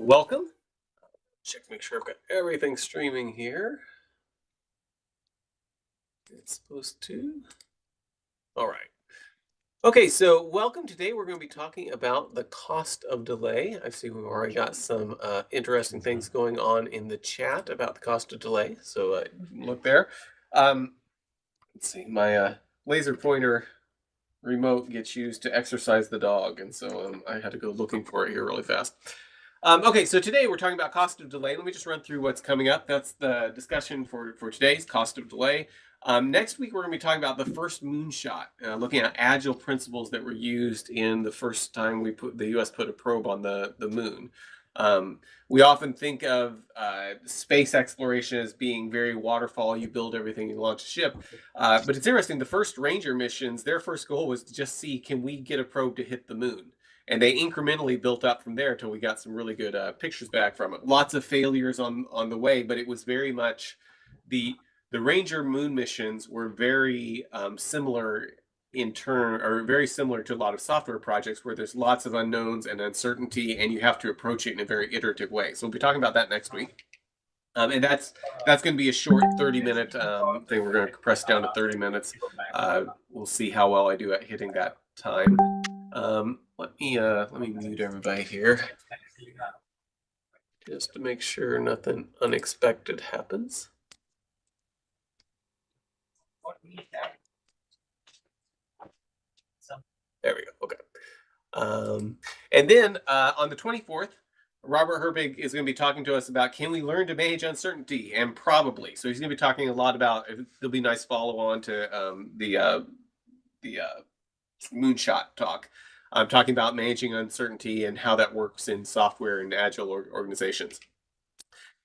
welcome. Check to make sure I've got everything streaming here. It's supposed to. All right. Okay, so welcome. Today we're going to be talking about the cost of delay. I see we've already got some interesting things going on in the chat about the cost of delay. So look there. Let's see, my laser pointer remote gets used to exercise the dog, and so I had to go looking for it here really fast. Okay, so today we're talking about cost of delay. Let me just run through what's coming up. That's the discussion for today's cost of delay. Next week, we're going to be talking about the first moonshot, looking at agile principles that were used in the first time the U.S. put a probe on the moon. We often think of space exploration as being very waterfall. You build everything, you launch a ship. But it's interesting. The first Ranger missions, their first goal was to just see, can we get a probe to hit the moon? And they incrementally built up from there until we got some really good pictures back from it. Lots of failures on the way, but it was very much the Ranger moon missions were very similar very similar to a lot of software projects where there's lots of unknowns and uncertainty, and you have to approach it in a very iterative way. So we'll be talking about that next week. And that's going to be a short 30-minute thing. We're going to compress down to 30 minutes. We'll see how well I do at hitting that time. Let me mute everybody here, just to make sure nothing unexpected happens. There we go. Okay. And then on the 24th, Robert Herbig is going to be talking to us about, can we learn to manage uncertainty? And probably. So he's going to be talking a lot about, there'll be a nice follow-on to the moonshot talk. I'm talking about managing uncertainty and how that works in software and agile organizations.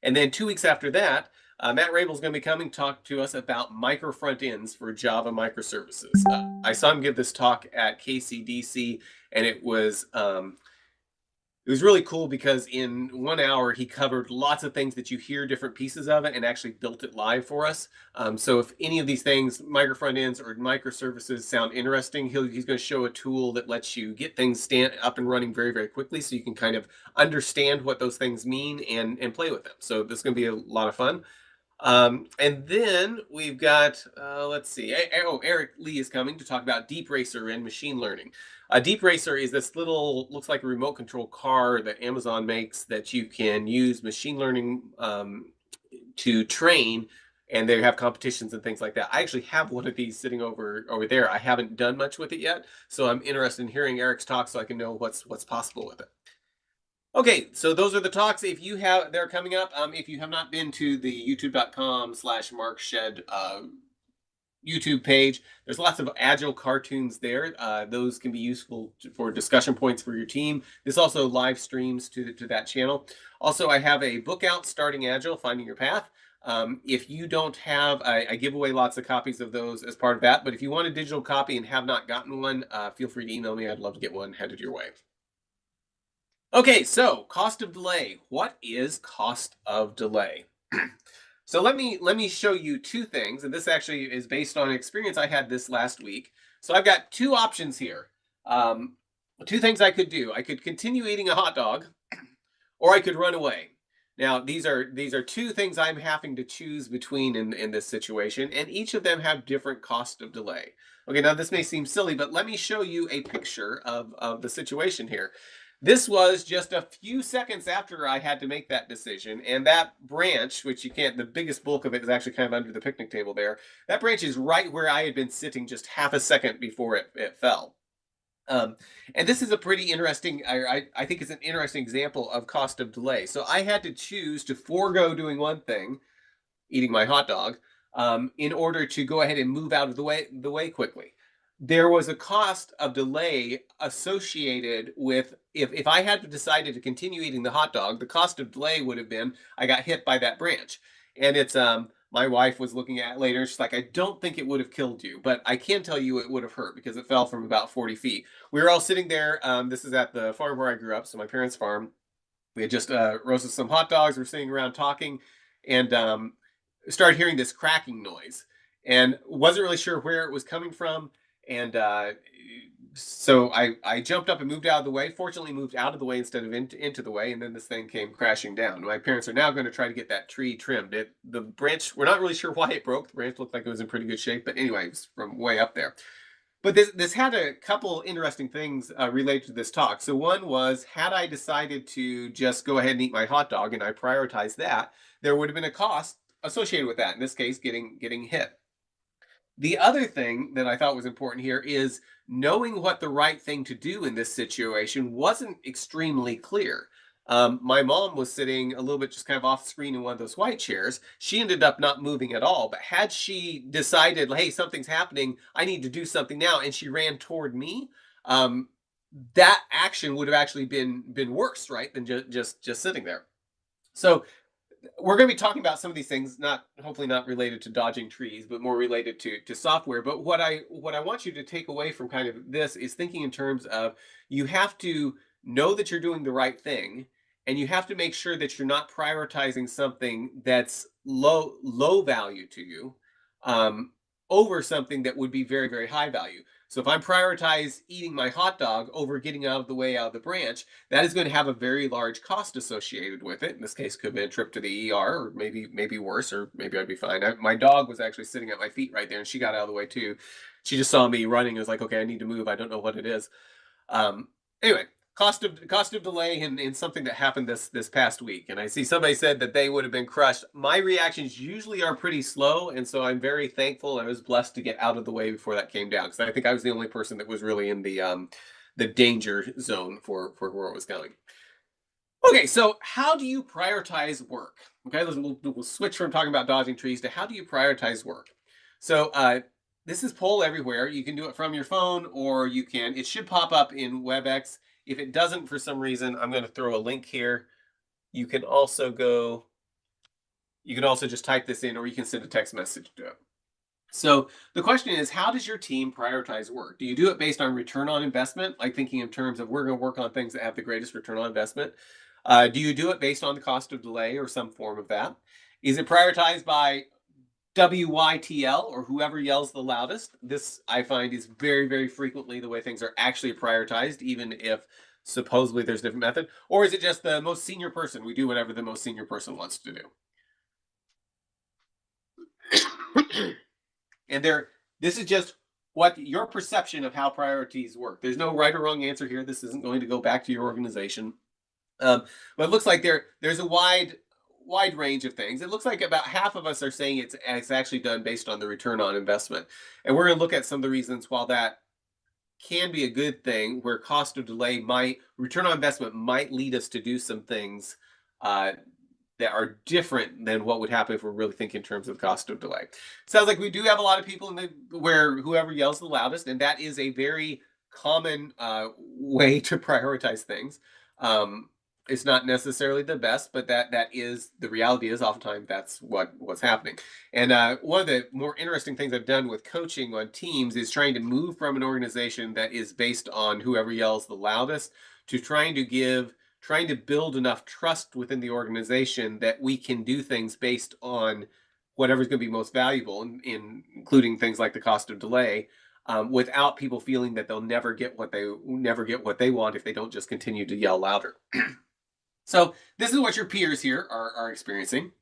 And then 2 weeks after that, Matt Rabel is going to be coming to talk to us about micro front ends for Java microservices. I saw him give this talk at KCDC, and it was really cool because in 1 hour he covered lots of things that you hear different pieces of it and actually built it live for us. So if any of these things, micro front ends or microservices, sound interesting, he's going to show a tool that lets you get things up and running very, very quickly, so you can kind of understand what those things mean and play with them. So this is going to be a lot of fun. And then we've got, let's see, Eric Lee is coming to talk about Deep Racer and machine learning. Deep Racer is this little, looks like a remote control car that Amazon makes that you can use machine learning to train, and they have competitions and things like that. I actually have one of these sitting over there. I haven't done much with it yet, so I'm interested in hearing Eric's talk so I can know what's possible with it. Okay, so those are the talks. They're coming up. If you have not been to the youtube.com/Mark Shead YouTube page, there's lots of Agile cartoons there. Those can be useful for discussion points for your team. This also live streams to that channel. Also, I have a book out, Starting Agile, Finding Your Path. If you don't have, I give away lots of copies of those as part of that. But if you want a digital copy and have not gotten one, feel free to email me. I'd love to get one headed your way. Okay, so cost of delay. What is cost of delay? So let me show you 2 things, and this actually is based on an experience I had this last week. So I've got 2 options here. 2 things I could do. I could continue eating a hot dog, or I could run away. Now, these are 2 things I'm having to choose between in this situation, and each of them have different cost of delay. Okay, now this may seem silly, but let me show you a picture of the situation here. This was just a few seconds after I had to make that decision, and that branch, which you can't, the biggest bulk of it is actually kind of under the picnic table there. That branch is right where I had been sitting just half a second before it fell. And this is a pretty interesting, I think it's an interesting example of cost of delay. So I had to choose to forego doing one thing, eating my hot dog, in order to go ahead and move out of the way quickly. There was a cost of delay associated with, if I had decided to continue eating the hot dog, the cost of delay would have been I got hit by that branch. And it's my wife was looking at it later. She's like, I don't think it would have killed you, but I can tell you it would have hurt because it fell from about 40 feet. We were all sitting there. This is at the farm where I grew up, so my parents' farm. We had just roasted some hot dogs. We're sitting around talking, and started hearing this cracking noise, and wasn't really sure where it was coming from. And so I jumped up and moved out of the way. Fortunately, moved out of the way instead of into the way, and then this thing came crashing down. My parents are now going to try to get that tree trimmed. The branch, we're not really sure why it broke. The branch looked like it was in pretty good shape, but anyway, it was from way up there. But this had a couple interesting things related to this talk. So one was, had I decided to just go ahead and eat my hot dog and I prioritized that, there would have been a cost associated with that. In this case, getting hit. The other thing that I thought was important here is knowing what the right thing to do in this situation wasn't extremely clear. My mom was sitting a little bit just kind of off screen in one of those white chairs. She ended up not moving at all. But had she decided, hey, something's happening, I need to do something now, and she ran toward me, um, that action would have actually been worse, right, than just sitting there. So we're going to be talking about some of these things, not hopefully not related to dodging trees, but more related to software. But what I want you to take away from kind of this is thinking in terms of, you have to know that you're doing the right thing, and you have to make sure that you're not prioritizing something that's low value to you, um, over something that would be very, very high value. So if I prioritize eating my hot dog over getting out of the way out of the branch, that is going to have a very large cost associated with it. In this case, could have been a trip to the ER, or maybe worse, or maybe I'd be fine. My dog was actually sitting at my feet right there, and she got out of the way too. She just saw me running and was like, "Okay, I need to move. I don't know what it is." Um, anyway, cost of delay in something that happened this past week, and I see somebody said that they would have been crushed. My reactions usually are pretty slow, and so I'm very thankful. I was blessed to get out of the way before that came down, because I think I was the only person that was really in the danger zone for where it was going. Okay, so how do you prioritize work? Okay, we'll switch from talking about dodging trees to how do you prioritize work. So this is poll everywhere. You can do it from your phone, or it should pop up in WebEx. If it doesn't for some reason, I'm going to throw a link here. You can also just type this in, or you can send a text message to it. So the question is, how does your team prioritize work? Do you do it based on return on investment, like thinking in terms of, we're going to work on things that have the greatest return on investment? Do you do it based on the cost of delay or some form of that? Is it prioritized by WYTL, or whoever yells the loudest? This, I find, is very, very frequently the way things are actually prioritized, even if supposedly there's a different method. Or is it just the most senior person? We do whatever the most senior person wants to do. And this is just what your perception of how priorities work. There's no right or wrong answer here. This isn't going to go back to your organization. But it looks like there's a wide range of things. It looks like about half of us are saying it's actually done based on the return on investment. And we're going to look at some of the reasons while that can be a good thing, where cost of delay return on investment might lead us to do some things that are different than what would happen if we're really thinking in terms of cost of delay. Sounds like we do have a lot of people where whoever yells the loudest, and that is a very common way to prioritize things. It's not necessarily the best, but that is the reality. Is oftentimes that's what's happening. And one of the more interesting things I've done with coaching on teams is trying to move from an organization that is based on whoever yells the loudest to trying to build enough trust within the organization that we can do things based on whatever's going to be most valuable, including things like the cost of delay, without people feeling that they'll never get what they want if they don't just continue to yell louder. So this is what your peers here are experiencing.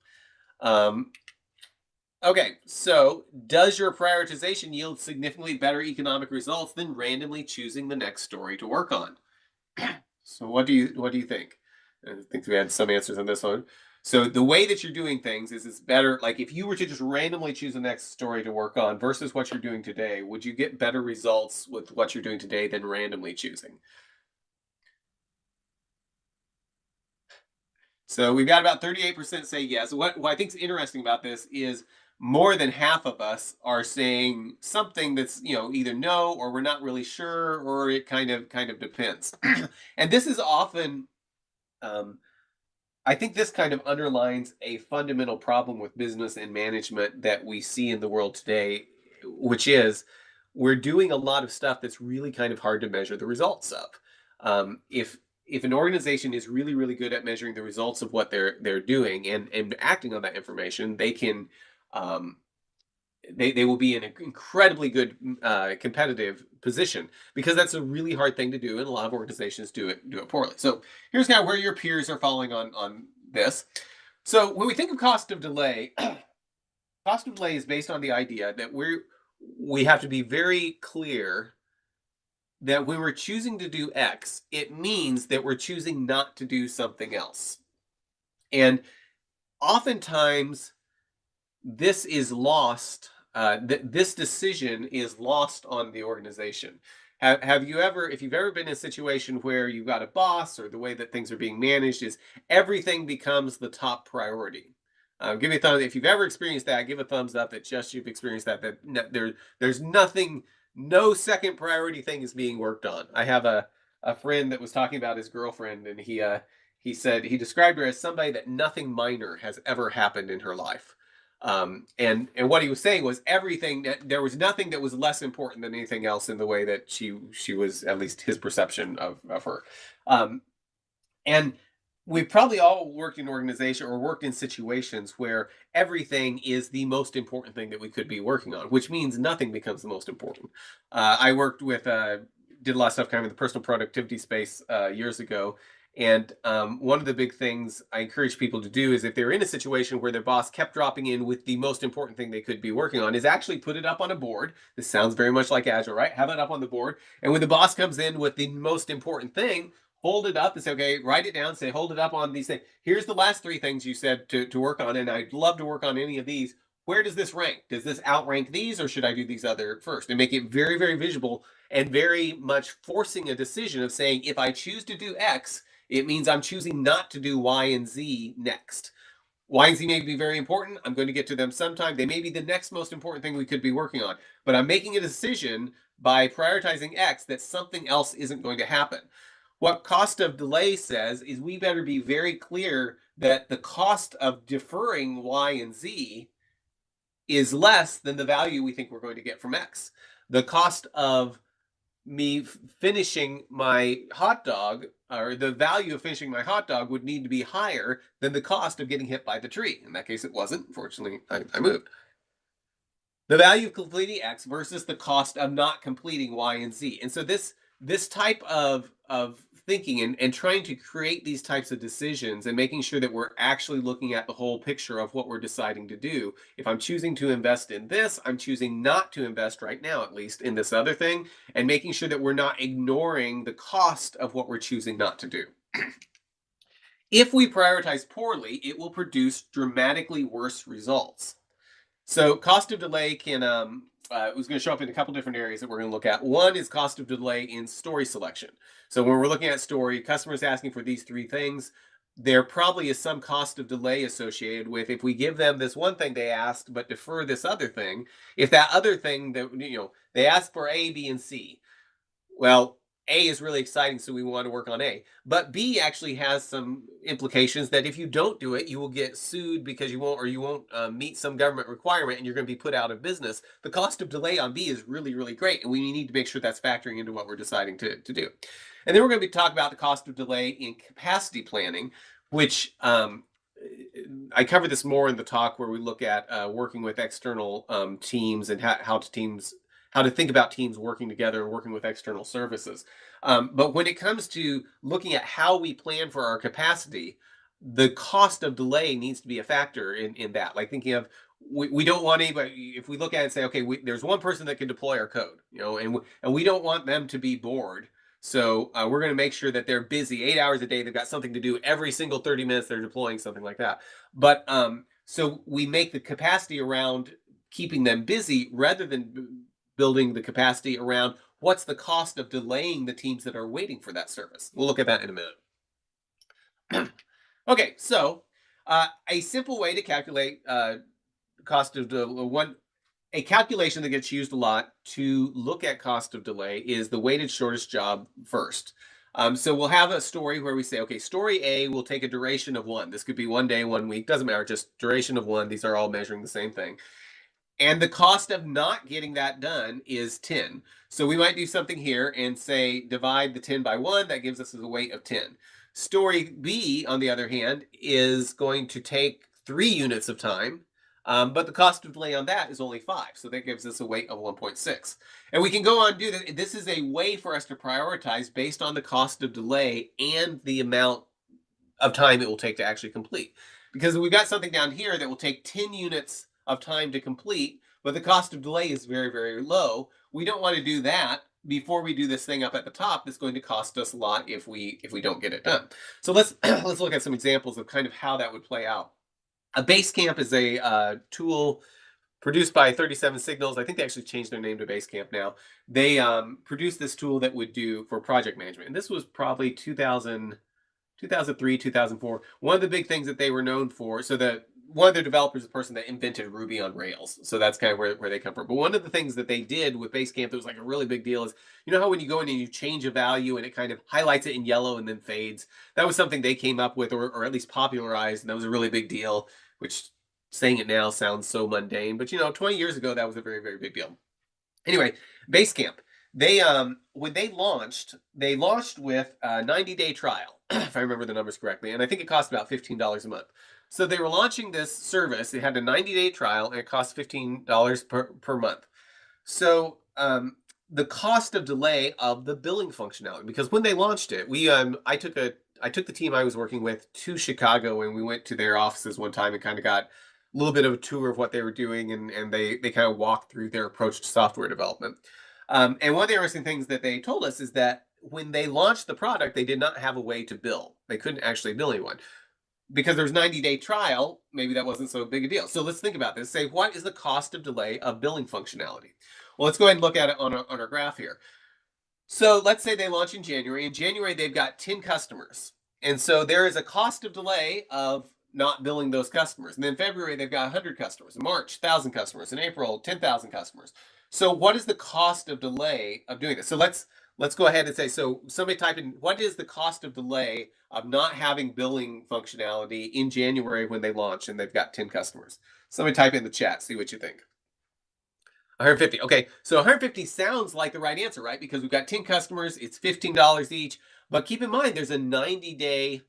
Okay, so does your prioritization yield significantly better economic results than randomly choosing the next story to work on? So what do you think? I think we had some answers on this one. So the way that you're doing things is it's better, like if you were to just randomly choose the next story to work on versus what you're doing today, would you get better results with what you're doing today than randomly choosing? So we've got about 38% say yes. What I think is interesting about this is more than half of us are saying something that's, either no, or we're not really sure, or it kind of depends. And this is often, I think this kind of underlines a fundamental problem with business and management that we see in the world today, which is we're doing a lot of stuff that's really kind of hard to measure the results of. If an organization is really, really good at measuring the results of what they're doing and acting on that information, they can they will be in an incredibly good competitive position, because that's a really hard thing to do, and a lot of organizations do it poorly. So here's kind of where your peers are falling on this. So when we think of cost of delay, cost of delay is based on the idea that we have to be very clear that when we're choosing to do X, it means that we're choosing not to do something else. And oftentimes, this is lost. This decision is lost on the organization. Have you ever, if you've ever been in a situation where you've got a boss, or the way that things are being managed is everything becomes the top priority? Give me a thumbs if you've ever experienced that. Give a thumbs up that just you've experienced that. There's nothing, no second priority thing is being worked on. I have a friend that was talking about his girlfriend, and he said he described her as somebody that nothing minor has ever happened in her life. And what he was saying was everything, there was nothing that was less important than anything else in the way that she was, at least his perception of her. And we've probably all worked in organization or worked in situations where everything is the most important thing that we could be working on, which means nothing becomes the most important. I worked with, did a lot of stuff kind of in the personal productivity space years ago. And one of the big things I encourage people to do is, if they're in a situation where their boss kept dropping in with the most important thing they could be working on, is actually put it up on a board. This sounds very much like Agile, right? Have it up on the board. And when the boss comes in with the most important thing, hold it up and say, okay, write it down, say, hold it up on these things. Here's the last 3 things you said to work on, and I'd love to work on any of these. Where does this rank? Does this outrank these, or should I do these other first? And make it very, very visible, and very much forcing a decision of saying, if I choose to do X, it means I'm choosing not to do Y and Z next. Y and Z may be very important. I'm going to get to them sometime. They may be the next most important thing we could be working on. But I'm making a decision by prioritizing X that something else isn't going to happen. What cost of delay says is we better be very clear that the cost of deferring Y and Z is less than the value we think we're going to get from X. The cost of me finishing my hot dog, or the value of finishing my hot dog, would need to be higher than the cost of getting hit by the tree. In that case, it wasn't. Unfortunately, I moved. The value of completing X versus the cost of not completing Y and Z. And so this type of thinking and trying to create these types of decisions, and making sure that we're actually looking at the whole picture of what we're deciding to do. If I'm choosing to invest in this, I'm choosing not to invest right now, at least, in this other thing, and making sure that we're not ignoring the cost of what we're choosing not to do. If we prioritize poorly, it will produce dramatically worse results. So cost of delay can it was going to show up in a couple different areas that we're going to look at. One is cost of delay in story selection. So when we're looking at story, customers asking for these 3 things, there probably is some cost of delay associated with, if we give them this one thing they asked but defer this other thing, if that other thing that, they asked for A, B, and C. Well, A is really exciting, so we want to work on A. But B actually has some implications that if you don't do it, you will get sued because you won't meet some government requirement, and you're going to be put out of business. The cost of delay on B is really, really great, and we need to make sure that's factoring into what we're deciding to do. And then we're going to be talking about the cost of delay in capacity planning, which I cover this more in the talk where we look at working with external teams, and how to think about teams working together and working with external services. But when it comes to looking at how we plan for our capacity, the cost of delay needs to be a factor in that. Like thinking of, we don't want anybody, if we look at it and say, okay, there's one person that can deploy our code, and we don't want them to be bored. So we're going to make sure that they're busy 8 hours a day. They've got something to do every single 30 minutes. They're deploying something like that. But so we make the capacity around keeping them busy, rather than building the capacity around what's the cost of delaying the teams that are waiting for that service. We'll look at that in a minute. Okay, so a simple way to calculate cost of delay, a calculation that gets used a lot to look at cost of delay, is the weighted shortest job first. So we'll have a story where we say, okay, story A will take a duration of 1. This could be 1 day, 1 week, doesn't matter, just duration of 1. These are all measuring the same thing. And the cost of not getting that done is 10. So we might do something here and say, divide the 10 by 1. That gives us a weight of 10. Story B, on the other hand, is going to take 3 units of time. But the cost of delay on that is only 5. So that gives us a weight of 1.6. And we can go on and do that. This is a way for us to prioritize based on the cost of delay and the amount of time it will take to actually complete. Because we've got something down here that will take 10 units of time to complete, but the cost of delay is very, very low. We don't want to do that before we do this thing up at the top that's going to cost us a lot if we don't get it done. So let's let's look at some examples of kind of how that would play out. A Basecamp is a tool produced by 37 Signals. I think they actually changed their name to Basecamp now. They produced this tool that would do for project management. And this was probably 2003, 2004. One of the big things that they were known for, so that one of their developers is the person that invented Ruby on Rails. So that's kind of where they come from. But one of the things that they did with Basecamp that was like a really big deal is, you know how when you go in and you change a value and it kind of highlights it in yellow and then fades? That was something they came up with or at least popularized, and that was a really big deal, which saying it now sounds so mundane. But, 20 years ago, that was a very, very big deal. Anyway, Basecamp. They when they launched with a 90-day trial, if I remember the numbers correctly, and I think it cost about $15 a month. So they were launching this service. It had a 90-day trial, and it cost $15 per month. So the cost of delay of the billing functionality, because when they launched it, I took the team I was working with to Chicago, and we went to their offices one time and kind of got a little bit of a tour of what they were doing, and they kind of walked through their approach to software development. And one of the interesting things that they told us is that when they launched the product, they did not have a way to bill. They couldn't actually bill anyone. Because there's 90-day trial, maybe that wasn't so big a deal. So let's think about this. Say, what is the cost of delay of billing functionality? Well, let's go ahead and look at it on our graph here. So let's say they launch in January. In January, they've got 10 customers. And so there is a cost of delay of not billing those customers. And then in February, they've got 100 customers. In March, 1,000 customers. In April, 10,000 customers. So what is the cost of delay of doing this? So let's go ahead and say, so somebody type in, what is the cost of delay of not having billing functionality in January when they launch and they've got 10 customers? Somebody type in the chat, see what you think. 150. Okay, so 150 sounds like the right answer, right? Because we've got 10 customers, it's $15 each. But keep in mind, there's a 90-day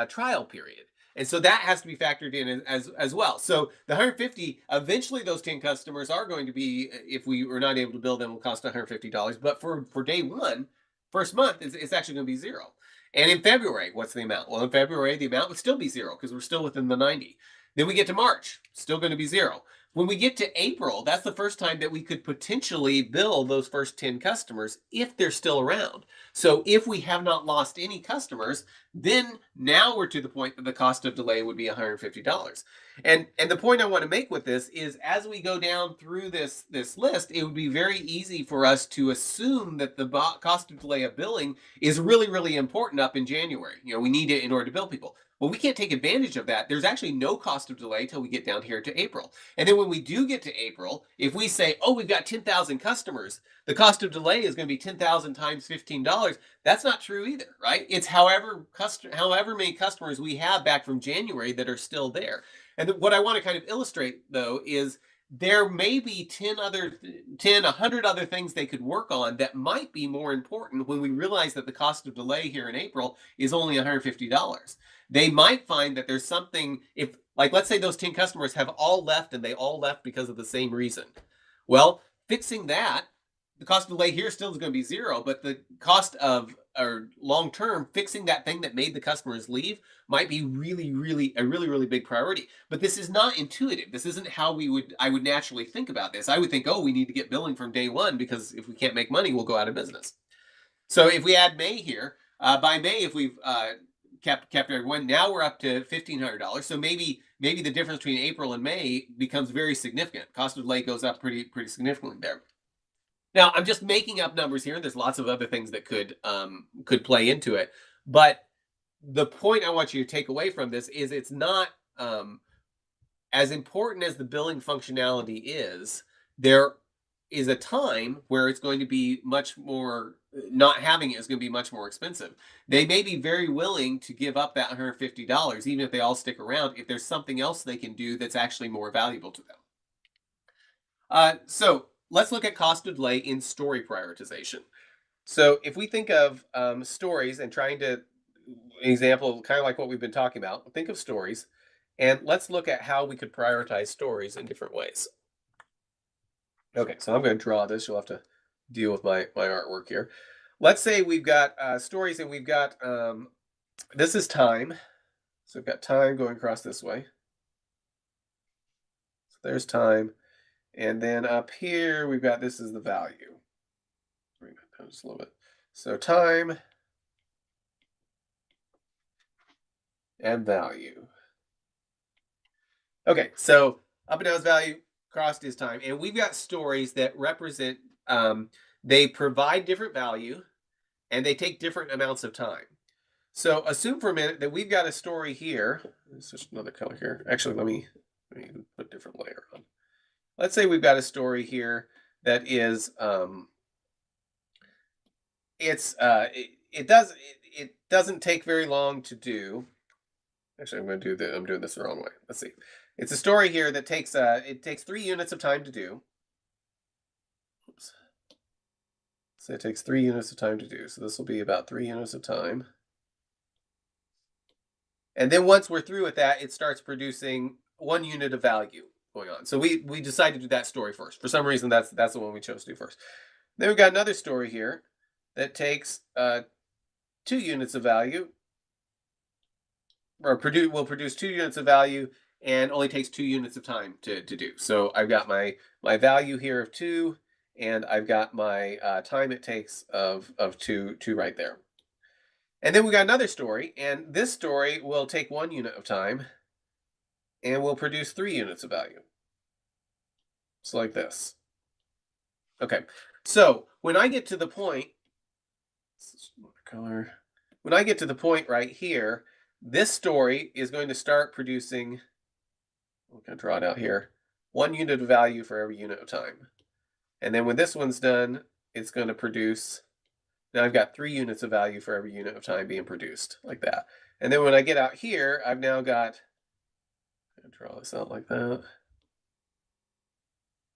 trial period. And so that has to be factored in as well. So the 150, eventually those 10 customers are going to be, if we were not able to bill them, will cost $150. But for day one, first month, it's actually going to be 0. And in February, what's the amount? Well, in February, the amount would still be 0 because we're still within the 90. Then we get to March, still going to be 0. When we get to April, that's the first time that we could potentially bill those first 10 customers if they're still around. So if we have not lost any customers, then now we're to the point that the cost of delay would be $150. And the point I want to make with this is as we go down through this list, it would be very easy for us to assume that the cost of delay of billing is really, really important up in January. We need it in order to bill people. Well, we can't take advantage of that. There's actually no cost of delay till we get down here to April. And then when we do get to April, if we say, oh, we've got 10,000 customers, the cost of delay is going to be 10,000 times $15. That's not true either, right? It's however many customers we have back from January that are still there. And what I want to kind of illustrate, though, is there may be 100 other things they could work on that might be more important when we realize that the cost of delay here in April is only $150. They might find that there's something, let's say those 10 customers have all left and they all left because of the same reason. Well, fixing that, the cost of delay here still is going to be 0, but the cost of, or long term, fixing that thing that made the customers leave might be really, really big priority. But this is not intuitive. This isn't how I would naturally think about this. I would think, oh, we need to get billing from day one because if we can't make money, we'll go out of business. So if we add May here, by May, if we've kept everyone, now we're up to $1,500. So maybe the difference between April and May becomes very significant. Cost of delay goes up pretty significantly there. Now, I'm just making up numbers here. There's lots of other things that could play into it. But the point I want you to take away from this is it's not as important as the billing functionality is. There is a time where it's going to be much more, not having it is going to be much more expensive. They may be very willing to give up that $150, even if they all stick around, if there's something else they can do that's actually more valuable to them. So let's look at cost of delay in story prioritization. So if we think of stories and trying to, an example, kind of like what we've been talking about, think of stories. And let's look at how we could prioritize stories in different ways. Okay, so I'm going to draw this. You'll have to deal with my artwork here. Let's say we've got stories and we've got, this is time. So we've got time going across this way. So there's time. And then up here, we've got, this is the value. Bring that down just a little bit. So time and value. Okay, so up and down is value, crossed is time. And we've got stories that represent, they provide different value and they take different amounts of time. So assume for a minute that we've got a story here. Let's switch another color here. Actually, let me put a different layer on. Let's say we've got a story here that is, it doesn't take very long to do. Actually, I'm doing this the wrong way. Let's see. It's a story here that takes, it takes 3 units of time to do. Oops. So it takes 3 units of time to do. So this will be about 3 units of time. And then once we're through with that, it starts producing 1 unit of value going on. So we decided to do that story first. For some reason, that's the one we chose to do first. Then we've got another story here that takes 2 units of value, or will produce 2 units of value, and only takes 2 units of time to do. So I've got my value here of 2, and I've got my time it takes of 2 right there. And then we got another story, and this story will take 1 unit of time and will produce 3 units of value. So like this. Okay, so when I get to the point, color. When I get to the point right here, this story is going to start producing, I'm going to draw it out here, 1 unit of value for every unit of time. And then when this one's done, it's going to produce, now I've got 3 units of value for every unit of time being produced, like that. And then when I get out here, I've now got, I'm going to draw this out like that.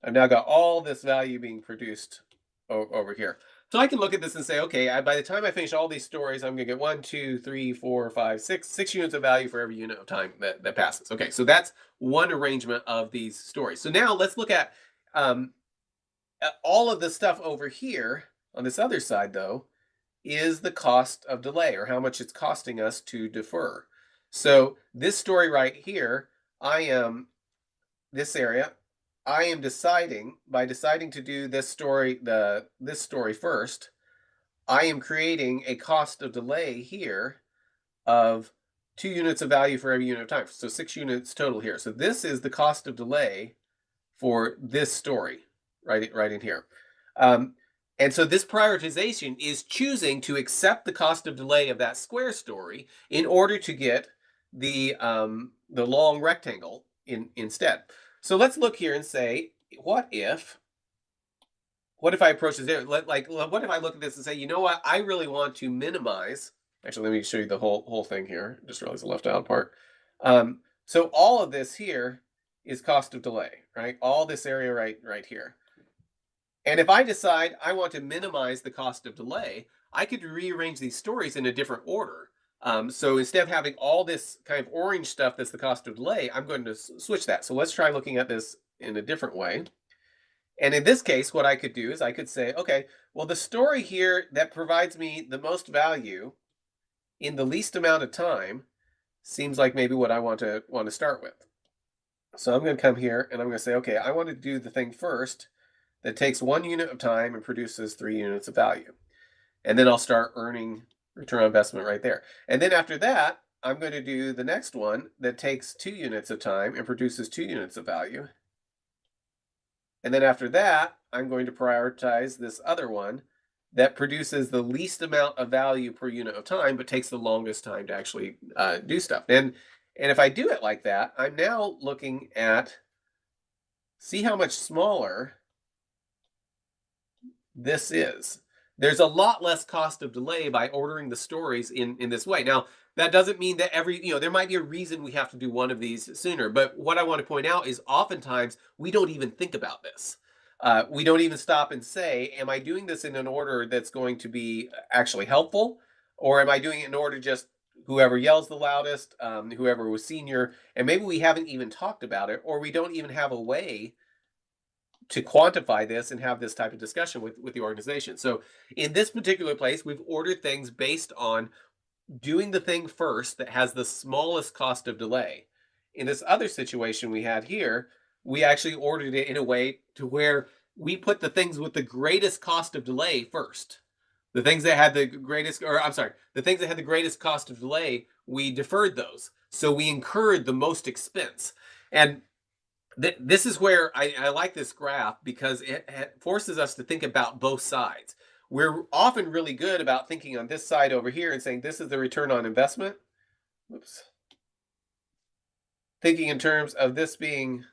I've now got all this value being produced over here. So I can look at this and say, okay, by the time I finish all these stories, I'm going to get 1, 2, 3, 4, 5, 6 units of value for every unit of time that passes. Okay, so that's one arrangement of these stories. So now let's look at all of the stuff over here on this other side, though, is the cost of delay, or how much it's costing us to defer. So this story right here, this area, I am deciding, by deciding to do this story, this story first, I am creating a cost of delay here of 2 units of value for every unit of time. So 6 units total here. So this is the cost of delay for this story right in here. And so this prioritization is choosing to accept the cost of delay of that square story in order to get the long rectangle instead. So let's look here and say, what if I approach this there? What if I look at this and say, you know what? I really want to minimize. Actually, let me show you the whole thing here. Just realized I left out part. So all of this here is cost of delay, right? All this area right here. And if I decide I want to minimize the cost of delay, I could rearrange these stories in a different order. So instead of having all this kind of orange stuff that's the cost of delay, I'm going to switch that. So let's try looking at this in a different way. And in this case, what I could do is I could say, okay, well, the story here that provides me the most value in the least amount of time seems like maybe what I want to start with. So I'm going to come here and I'm going to say, okay, I want to do the thing first that takes 1 unit of time and produces 3 units of value. And then I'll start earning return on investment right there. And then after that, I'm going to do the next one that takes 2 units of time and produces 2 units of value. And then after that, I'm going to prioritize this other one that produces the least amount of value per unit of time, but takes the longest time to actually do stuff. And if I do it like that, I'm now looking at, see how much smaller this is. There's a lot less cost of delay by ordering the stories in this way. Now, that doesn't mean that there might be a reason we have to do one of these sooner. But what I want to point out is oftentimes we don't even think about this. We don't even stop and say, am I doing this in an order that's going to be actually helpful? Or am I doing it in order just whoever yells the loudest, whoever was senior, and maybe we haven't even talked about it, or we don't even have a way to quantify this and have this type of discussion with the organization. So in this particular place, we've ordered things based on doing the thing first that has the smallest cost of delay. In this other situation we had here, we actually ordered it in a way to where we put the things with the greatest cost of delay first. The things that had the greatest, or I'm sorry, the things that had the greatest cost of delay, we deferred those. So we incurred the most expense. And this is where I like this graph because it forces us to think about both sides. We're often really good about thinking on this side over here and saying this is the return on investment. Whoops. Thinking in terms of this being,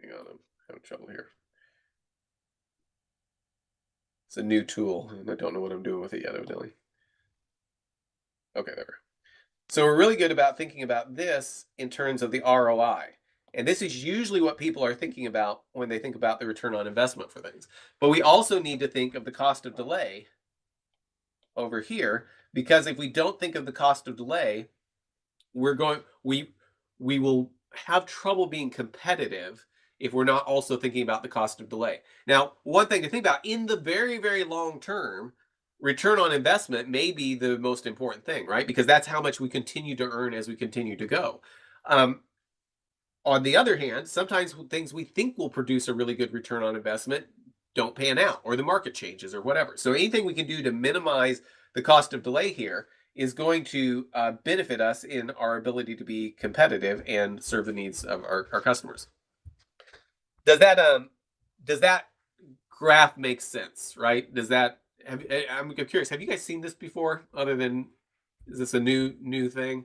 hang on, I'm having trouble here. It's a new tool, and I don't know what I'm doing with it yet, evidently. Okay, there. So we're really good about thinking about this in terms of the ROI. And this is usually what people are thinking about when they think about the return on investment for things. But we also need to think of the cost of delay over here, because if we don't think of the cost of delay, we will have trouble being competitive if we're not also thinking about the cost of delay. Now, one thing to think about in the very, very long term, return on investment may be the most important thing, right? Because that's how much we continue to earn as we continue to go. On the other hand, sometimes things we think will produce a really good return on investment don't pan out, or the market changes, or whatever. So anything we can do to minimize the cost of delay here is going to benefit us in our ability to be competitive and serve the needs of our customers. Does that graph make sense, right? I'm curious, have you guys seen this before? Other than, is this a new thing?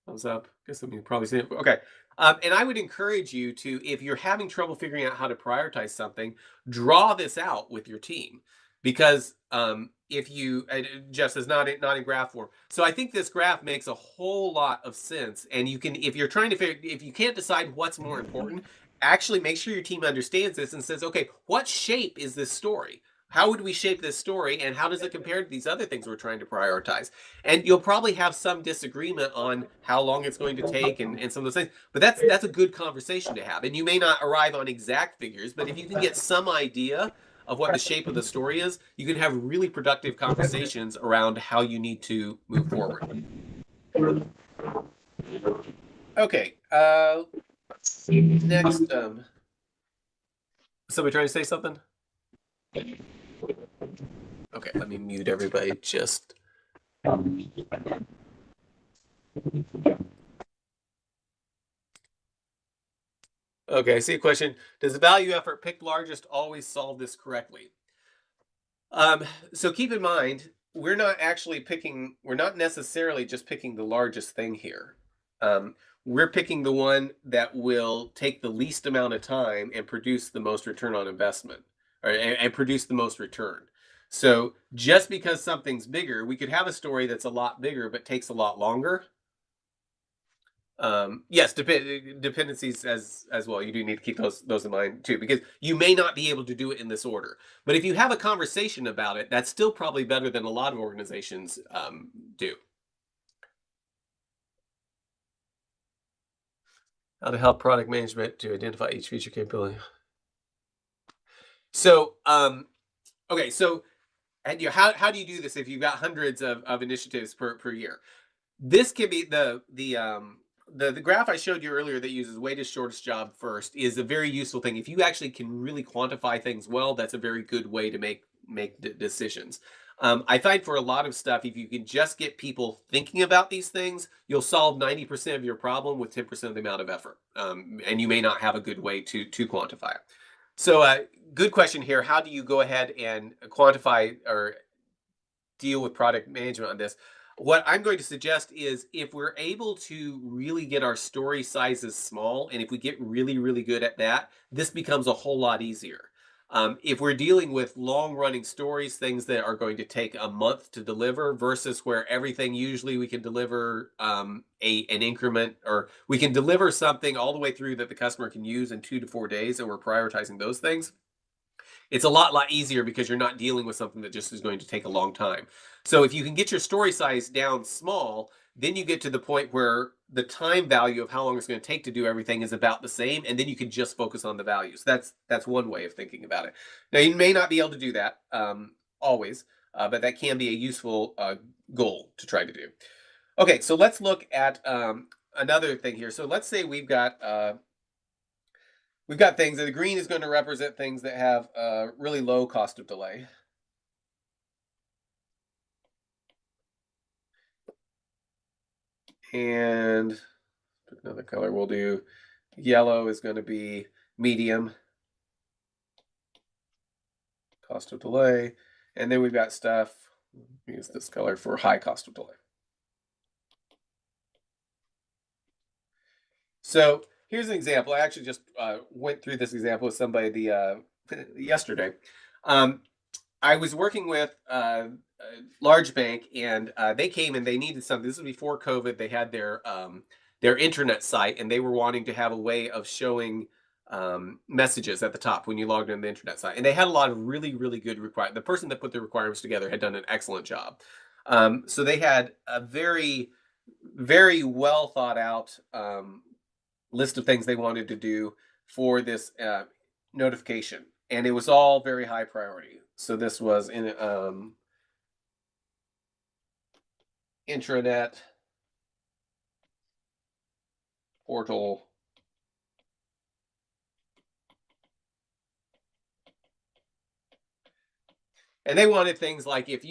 Thumbs up. Guess you've probably seen it. Okay. And I would encourage you to, if you're having trouble figuring out how to prioritize something, draw this out with your team. Because if you, Jeff says not in graph form. So I think this graph makes a whole lot of sense. And you can, if you're trying to figure, if you can't decide what's more important, actually make sure your team understands this and says, okay, what shape is this story? How would we shape this story, and how does it compare to these other things we're trying to prioritize? And you'll probably have some disagreement on how long it's going to take and some of those things. But that's a good conversation to have. And you may not arrive on exact figures, but if you can get some idea of what the shape of the story is, you can have really productive conversations around how you need to move forward. Okay. Next. Somebody trying to say something? Okay, let me mute everybody just. Okay, I see a question. Does the value effort pick largest always solve this correctly? So keep in mind, we're not necessarily just picking the largest thing here. We're picking the one that will take the least amount of time and produce the most return on investment, and produce the most return. So just because something's bigger, we could have a story that's a lot bigger but takes a lot longer. Yes, dependencies as well. You do need to keep those in mind too, because you may not be able to do it in this order. But if you have a conversation about it, that's still probably better than a lot of organizations do. How to help product management to identify each feature capability. So, okay, so and how do you do this if you've got hundreds of initiatives per year? This can be the graph I showed you earlier that uses weighted shortest job first is a very useful thing. If you actually can really quantify things well, that's a very good way to make decisions. I find for a lot of stuff, if you can just get people thinking about these things, you'll solve 90% of your problem with 10% of the amount of effort. And you may not have a good way to quantify it. So good question here. How do you go ahead and quantify or deal with product management on this? What I'm going to suggest is if we're able to really get our story sizes small, and if we get really, really good at that, this becomes a whole lot easier. If we're dealing with long-running stories, things that are going to take a month to deliver versus where everything usually we can deliver an increment, or we can deliver something all the way through that the customer can use in 2 to 4 days, and we're prioritizing those things. It's a lot easier because you're not dealing with something that just is going to take a long time. So if you can get your story size down small, then you get to the point where the time value of how long it's going to take to do everything is about the same, and then you can just focus on the values. That's one way of thinking about it. Now you may not be able to do that always, but that can be a useful goal to try to do. Okay, so let's look at another thing here. So let's say we've got things that the green is going to represent things that have a really low cost of delay. And another color we'll do. Yellow is going to be medium cost of delay. And then we've got stuff, use this color for high cost of delay. So here's an example. I actually just went through this example with somebody yesterday. I was working with a large bank, and they came and they needed something. This was before COVID. They had their internet site, and they were wanting to have a way of showing messages at the top when you logged in the internet site. And they had a lot of really, really good requirements. The person that put the requirements together had done an excellent job. So they had a very, very well thought out list of things they wanted to do for this notification. And it was all very high priority. So this was in intranet portal and they wanted things like if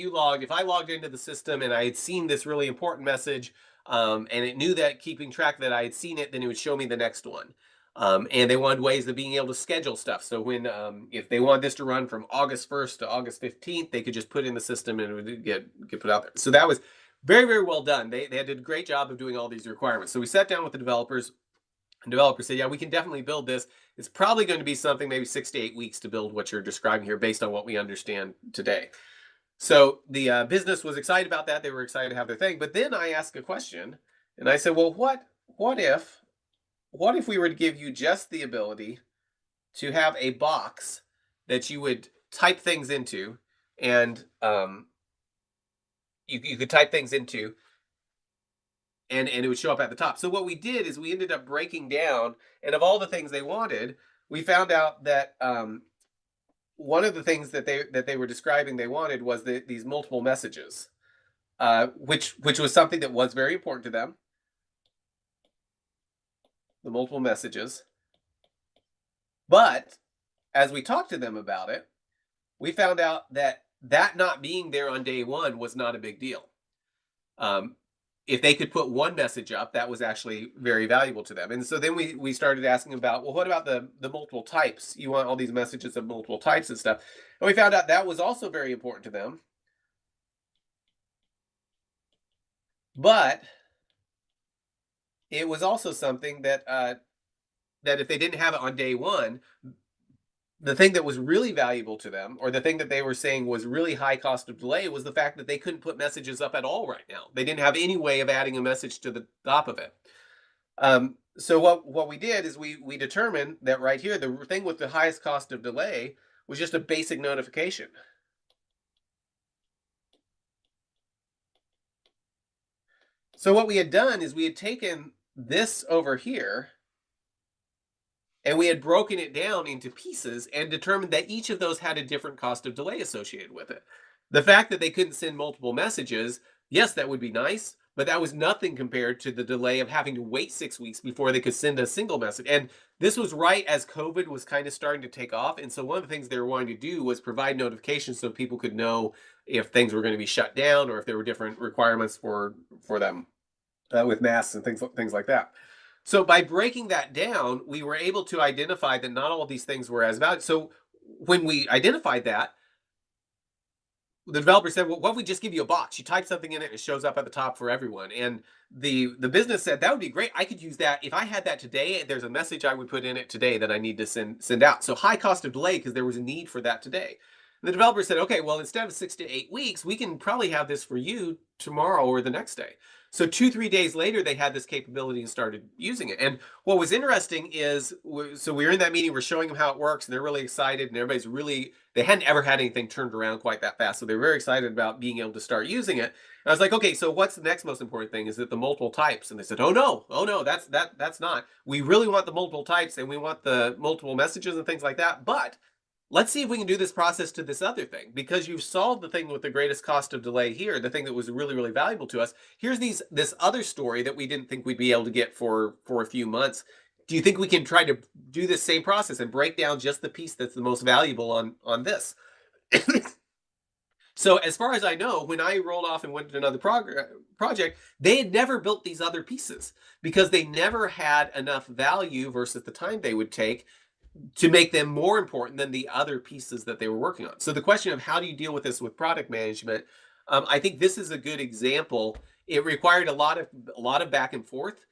I logged into the system and I had seen this really important message, and it knew that keeping track that I had seen it, then it would show me the next one. And they wanted ways of being able to schedule stuff. So when if they wanted this to run from August 1st to August 15th, they could just put it in the system and it would get put out there. So that was very, very well done. They did a great job of doing all these requirements. So we sat down with the developers, and developers said, yeah, we can definitely build this. It's probably going to be something maybe 6 to 8 weeks to build what you're describing here based on what we understand today. So the business was excited about that. They were excited to have their thing. But then I asked a question, and I said, well, what if we were to give you just the ability to have a box that you would type things into, and you could type things into, and it would show up at the top. So what we did is we ended up breaking down, and of all the things they wanted, we found out that one of the things that they were describing they wanted was these multiple messages, which was something that was very important to them. The multiple messages. But as we talked to them about it, we found out that not being there on day one was not a big deal. If they could put one message up, that was actually very valuable to them. And so then we started asking about, well, what about the multiple types? You want all these messages of multiple types and stuff. And we found out that was also very important to them. But it was also something that that if they didn't have it on day one, the thing that was really valuable to them, or the thing that they were saying was really high cost of delay, was the fact that they couldn't put messages up at all right now. They didn't have any way of adding a message to the top of it. So what we did is we determined that right here, the thing with the highest cost of delay was just a basic notification. So what we had done is we had taken this over here, and we had broken it down into pieces and determined that each of those had a different cost of delay associated with it. The fact that they couldn't send multiple messages, yes, that would be nice, but that was nothing compared to the delay of having to wait 6 weeks before they could send a single message. And this was right as COVID was kind of starting to take off. And so one of the things they were wanting to do was provide notifications so people could know if things were going to be shut down or if there were different requirements for them with masks and things like that. So by breaking that down, we were able to identify that not all of these things were as valuable. So when we identified that, the developer said, well, what if we just give you a box? You type something in it, and it shows up at the top for everyone. And the business said, that would be great. I could use that. If I had that today, there's a message I would put in it today that I need to send out. So high cost of delay because there was a need for that today. The developer said, okay, well, instead of 6 to 8 weeks, we can probably have this for you tomorrow or the next day. So 2, 3 days later, they had this capability and started using it. And what was interesting is, so we were in that meeting, we're showing them how it works, and they're really excited, and everybody's really, they hadn't ever had anything turned around quite that fast. So they're very excited about being able to start using it. And I was like, okay, so what's the next most important thing? Is it the multiple types? And they said, oh no, that's not. We really want the multiple types, and we want the multiple messages and things like that. But let's see if we can do this process to this other thing, because you've solved the thing with the greatest cost of delay here, the thing that was really, really valuable to us. Here's this other story that we didn't think we'd be able to get for a few months. Do you think we can try to do this same process and break down just the piece that's the most valuable on this? So as far as I know, when I rolled off and went to another project, they had never built these other pieces because they never had enough value versus the time they would take to make them more important than the other pieces that they were working on. So the question of how do you deal with this with product management, I think this is a good example. It required a lot of back and forth.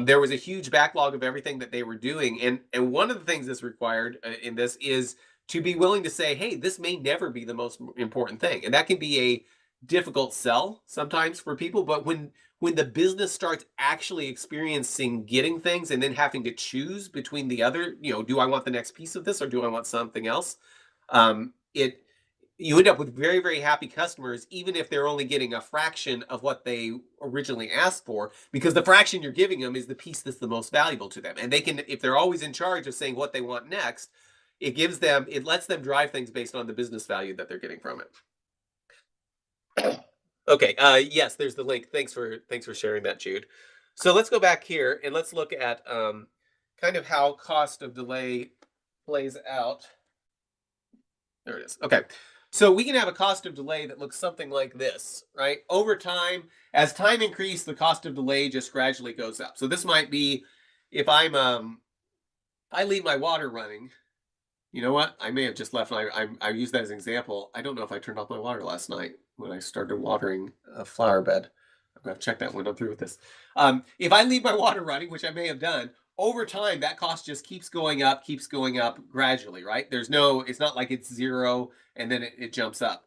There was a huge backlog of everything that they were doing, and one of the things that's required in this is to be willing to say, hey, this may never be the most important thing, and that can be a difficult sell sometimes for people. But when the business starts actually experiencing getting things and then having to choose between the other, do I want the next piece of this or do I want something else? You end up with very, very happy customers, even if they're only getting a fraction of what they originally asked for, because the fraction you're giving them is the piece that's the most valuable to them. And they can, if they're always in charge of saying what they want next, it lets them drive things based on the business value that they're getting from it. Okay, yes, there's the link. Thanks for sharing that, Jude. So let's go back here and let's look at kind of how cost of delay plays out. There it is. Okay, so we can have a cost of delay that looks something like this, right? Over time, as time increases, the cost of delay just gradually goes up. So this might be if I leave my water running. You know what? I may have just left. I used that as an example. I don't know if I turned off my water last night when I started watering a flower bed. I'm going to check that when I'm through with this. If I leave my water running, which I may have done, over time, that cost just keeps going up gradually, right? It's not like it's zero and then it jumps up.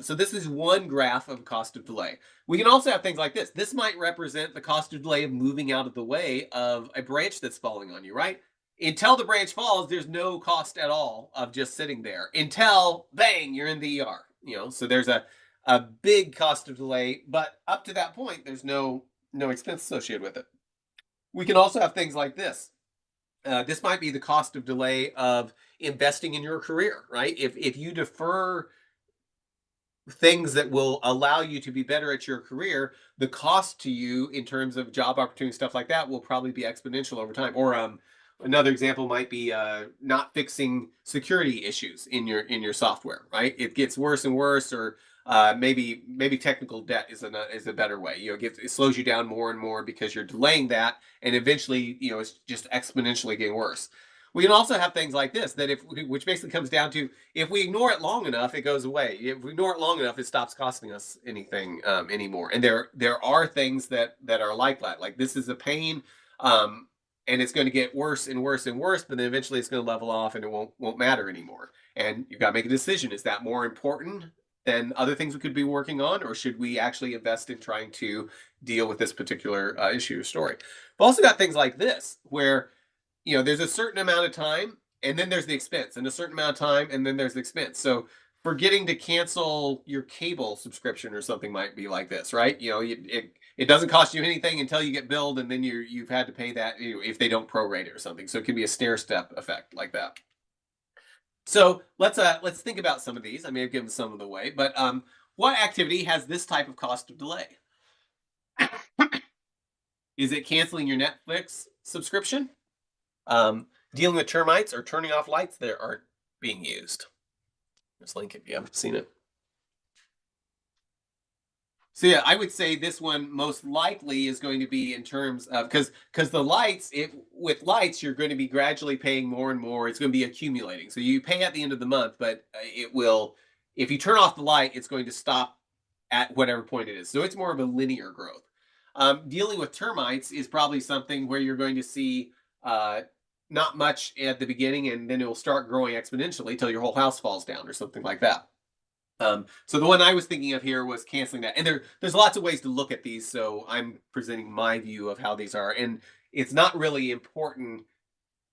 So this is one graph of cost of delay. We can also have things like this. This might represent the cost of delay of moving out of the way of a branch that's falling on you, right? Until the branch falls, there's no cost at all of just sitting there until bang, you're in the ER. So there's a big cost of delay, but up to that point, there's no expense associated with it. We can also have things like this. This might be the cost of delay of investing in your career, right? If you defer things that will allow you to be better at your career, the cost to you in terms of job opportunity, stuff like that, will probably be exponential over time. Or another example might be not fixing security issues in your software, right? It gets worse and worse, or maybe technical debt is a better way. It slows you down more and more because you're delaying that, and eventually, it's just exponentially getting worse. We can also have things like this, which basically comes down to, if we ignore it long enough, it goes away. If we ignore it long enough, it stops costing us anything anymore. And there are things that are like that. Like, this is a pain. And it's going to get worse and worse and worse, but then eventually it's going to level off and it won't matter anymore. And you've got to make a decision. Is that more important than other things we could be working on, or should we actually invest in trying to deal with this particular issue or story? We've also got things like this, where there's a certain amount of time, and then there's the expense, and a certain amount of time, and then there's the expense. So forgetting to cancel your cable subscription or something might be like this, right? It doesn't cost you anything until you get billed, and then you've had to pay that if they don't prorate it or something. So it can be a stair-step effect like that. So let's think about some of these. I may have given some of the away, but what activity has this type of cost of delay? Is it canceling your Netflix subscription? Dealing with termites or turning off lights that aren't being used? Just link if you haven't seen it. So yeah, I would say this one most likely is going to be in terms of, because the lights, with lights, you're going to be gradually paying more and more. It's going to be accumulating. So you pay at the end of the month, but it will, if you turn off the light, it's going to stop at whatever point it is. So it's more of a linear growth. Dealing with termites is probably something where you're going to see not much at the beginning, and then it will start growing exponentially till your whole house falls down or something like that. So the one I was thinking of here was canceling that. And there's lots of ways to look at these. So I'm presenting my view of how these are. And it's not really important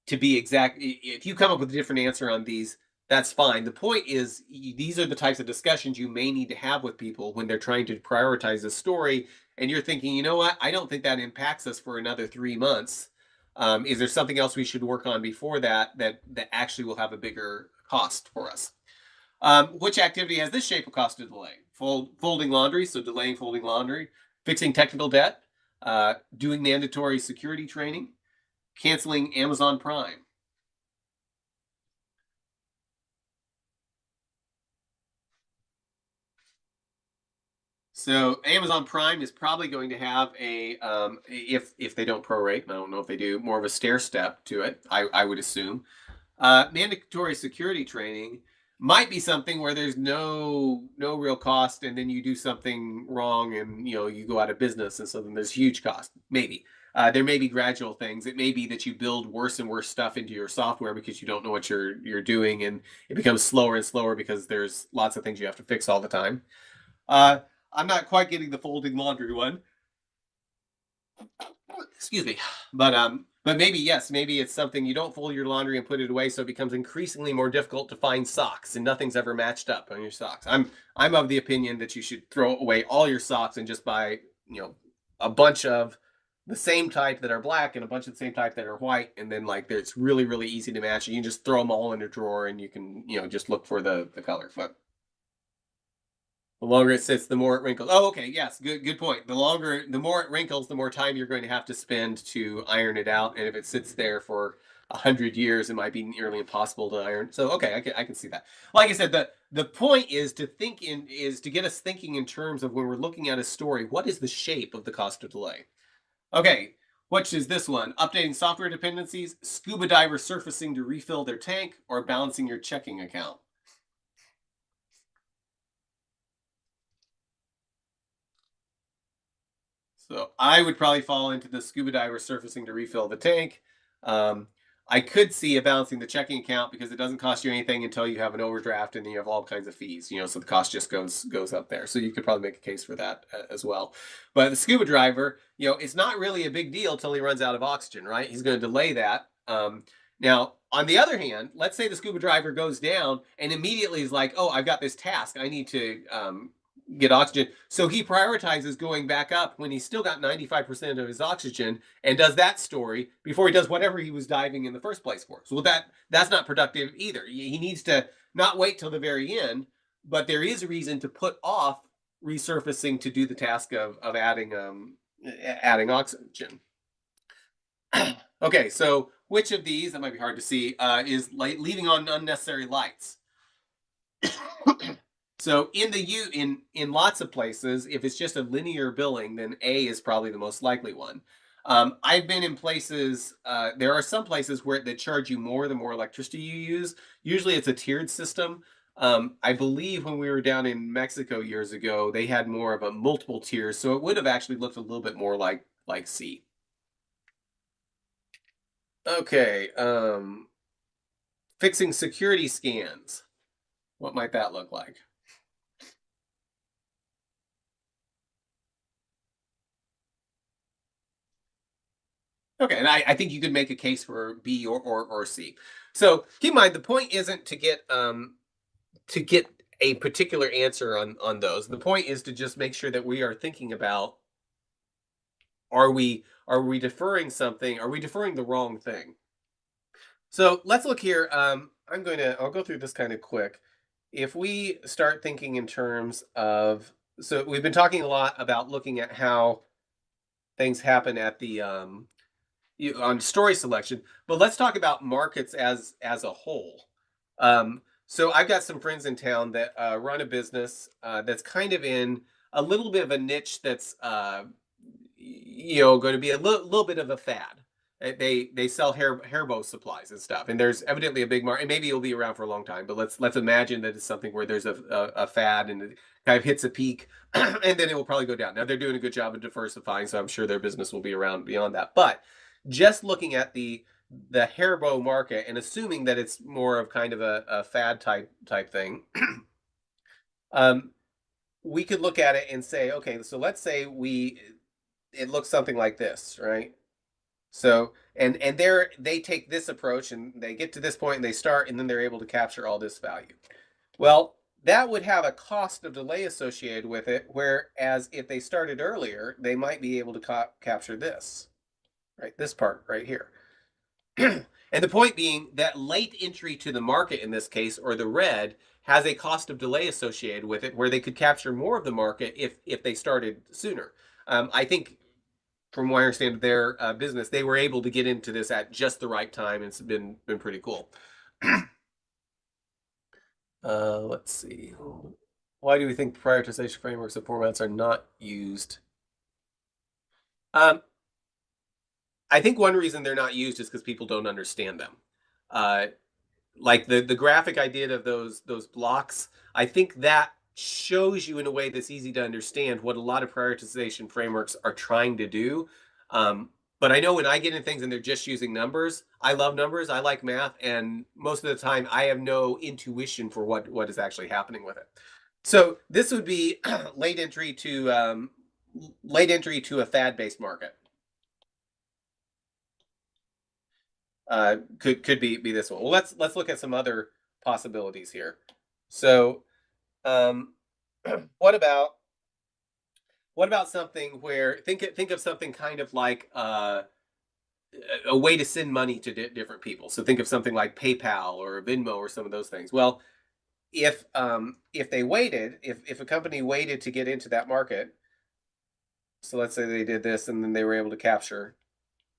to be exact. If you come up with a different answer on these, that's fine. The point is, these are the types of discussions you may need to have with people when they're trying to prioritize a story. And you're thinking, you know what? I don't think that impacts us for another 3 months. Is there something else we should work on before that actually will have a bigger cost for us? Which activity has this shape of cost to delay? Folding laundry, so delaying folding laundry, fixing technical debt, doing mandatory security training, canceling Amazon Prime. So Amazon Prime is probably going to have a if they don't prorate, I don't know if they do, more of a stair step to it. I would assume. Mandatory security training might be something where there's no real cost, and then you do something wrong, and you go out of business, and so then there's huge cost. Maybe there may be gradual things. It may be that you build worse and worse stuff into your software because you don't know what you're doing, and it becomes slower and slower because there's lots of things you have to fix all the time. Uh, I'm not quite getting the folding laundry one. Excuse me. But maybe yes, maybe it's something you don't fold your laundry and put it away, so it becomes increasingly more difficult to find socks, and nothing's ever matched up on your socks. I'm of the opinion that you should throw away all your socks and just buy, a bunch of the same type that are black and a bunch of the same type that are white, and then like it's really, really easy to match. You can just throw them all in a drawer and you can, just look for the color. But the longer it sits, the more it wrinkles. Oh, okay. Yes. Good point. The more it wrinkles, the more time you're going to have to spend to iron it out. And if it sits there for 100 years, it might be nearly impossible to iron. So, okay, I can see that. Like I said, the point is to get us thinking in terms of when we're looking at a story, what is the shape of the cost of delay? Okay. Which is this one? Updating software dependencies, scuba diver surfacing to refill their tank, or balancing your checking account? So I would probably fall into the scuba diver surfacing to refill the tank. Um, I could see a balancing the checking account because it doesn't cost you anything until you have an overdraft, and then you have all kinds of fees. So the cost just goes up there. So you could probably make a case for that as well. But the scuba diver, it's not really a big deal till he runs out of oxygen, right? He's going to delay that. Now, on the other hand, let's say the scuba diver goes down and immediately is like, "Oh, I've got this task. I need to get oxygen." So he prioritizes going back up when he's still got 95% of his oxygen, and does that story before he does whatever he was diving in the first place for. So that's not productive either. He needs to not wait till the very end, but there is a reason to put off resurfacing to do the task of adding oxygen. Okay, so which of these, that might be hard to see, is leaving on unnecessary lights? So in lots of places, if it's just a linear billing, then A is probably the most likely one. I've been in places. There are some places where they charge you more the more electricity you use. Usually, it's a tiered system. I believe when we were down in Mexico years ago, they had more of a multiple tiers, so it would have actually looked a little bit more like C. Okay, fixing security scans. What might that look like? Okay, and I think you could make a case for B or C. So keep in mind, the point isn't to get a particular answer on those. The point is to just make sure that we are thinking about, are we deferring something? Are we deferring the wrong thing? So let's look here. I'll go through this kind of quick. If we start thinking in terms of, so we've been talking a lot about looking at how things happen at the on story selection, but let's talk about markets as a whole. So I've got some friends in town that run a business that's kind of in a little bit of a niche that's going to be a little bit of a fad. They sell hair bow supplies and stuff, and there's evidently a big market. Maybe it'll be around for a long time, but let's imagine that it's something where there's a fad and it kind of hits a peak, and then it will probably go down. Now they're doing a good job of diversifying, so I'm sure their business will be around beyond that. But just looking at the hair bow market and assuming that it's more of kind of a fad type thing, we could look at it and say, okay, so let's say it looks something like this, right? So, and they take this approach and they get to this point and they start, and then they're able to capture all this value. Well, that would have a cost of delay associated with it, whereas if they started earlier, they might be able to capture this, right? This part right here. And the point being that late entry to the market in this case, or the red, has a cost of delay associated with it, where they could capture more of the market if they started sooner. I think, from what I understand their business, they were able to get into this at just the right time, and it's been pretty cool. Let's see. Why do we think prioritization frameworks and formats are not used? I think one reason they're not used is because people don't understand them. Like the graphic I did of those blocks, I think that shows you in a way that's easy to understand what a lot of prioritization frameworks are trying to do. But I know when I get in things and they're just using numbers, I love numbers, I like math, and most of the time I have no intuition for what is actually happening with it. So this would be late entry to a fad-based market. Could be this one. Well, let's look at some other possibilities here. So, what about something where think of something kind of like a way to send money to different people. So think of something like PayPal or Venmo or some of those things. Well, if they waited, if a company waited to get into that market, so let's say they did this and then they were able to capture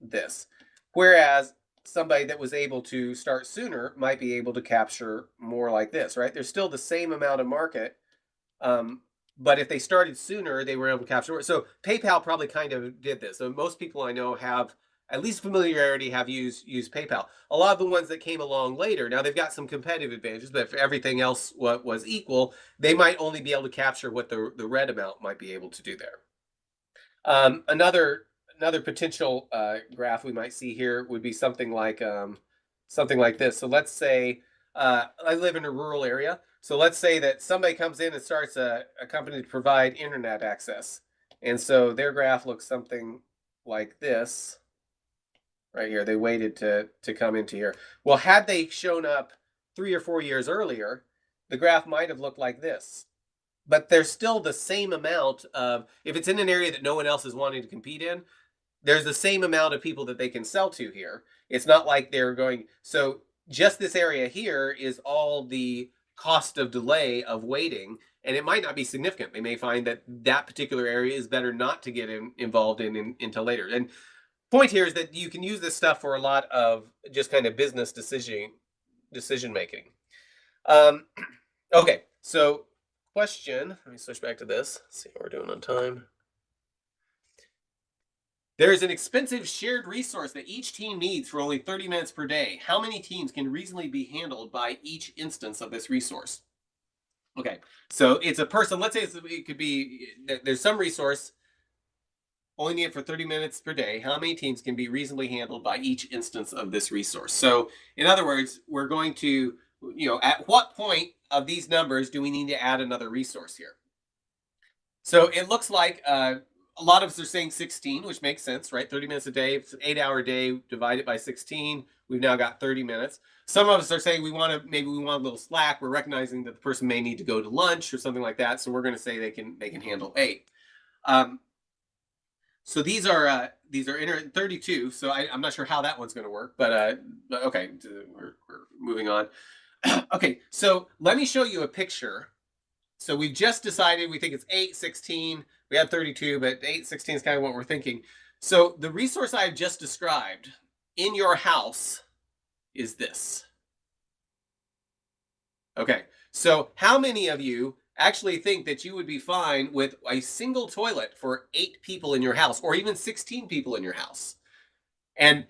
this, whereas somebody that was able to start sooner might be able to capture more like this, right? There's still the same amount of market, but if they started sooner, they were able to capture more. So PayPal probably kind of did this. So most people I know have at least familiarity, have used PayPal. A lot of the ones that came along later, now they've got some competitive advantages, but if everything else was equal, they might only be able to capture what the red amount might be able to do there. Another potential graph we might see here would be something like this. So let's say I live in a rural area. So let's say that somebody comes in and starts a company to provide internet access. And so their graph looks something like this right here. They waited to come into here. Well, had they shown up 3 or 4 years earlier, the graph might have looked like this. But there's still the same amount of, if it's in an area that no one else is wanting to compete in, there's the same amount of people that they can sell to here. It's not like they're going, so just this area here is all the cost of delay of waiting, and it might not be significant. They may find that that particular area is better not to get involved in until later. And point here is that you can use this stuff for a lot of just kind of business decision making. Okay, so question, let me switch back to this, let's see how we're doing on time. There is an expensive shared resource that each team needs for only 30 minutes per day. How many teams can reasonably be handled by each instance of this resource? Okay, so it's a person, let's say it could be, there's some resource, only need it for 30 minutes per day. How many teams can be reasonably handled by each instance of this resource? So in other words, we're going to, at what point of these numbers do we need to add another resource here? So it looks like a lot of us are saying 16, which makes sense, right? 30 minutes a day, it's an 8-hour day, divide it by 16. We've now got 30 minutes. Some of us are saying maybe we want a little slack. We're recognizing that the person may need to go to lunch or something like that. So we're going to say they can handle 8. So these are 32. So I'm not sure how that one's going to work, but okay, we're moving on. Okay, so let me show you a picture. So we've just decided we think it's 8, 16. We had 32, but 8, 16 is kind of what we're thinking. So the resource I've just described in your house is this. Okay, so how many of you actually think that you would be fine with a single toilet for 8 people in your house, or even 16 people in your house? And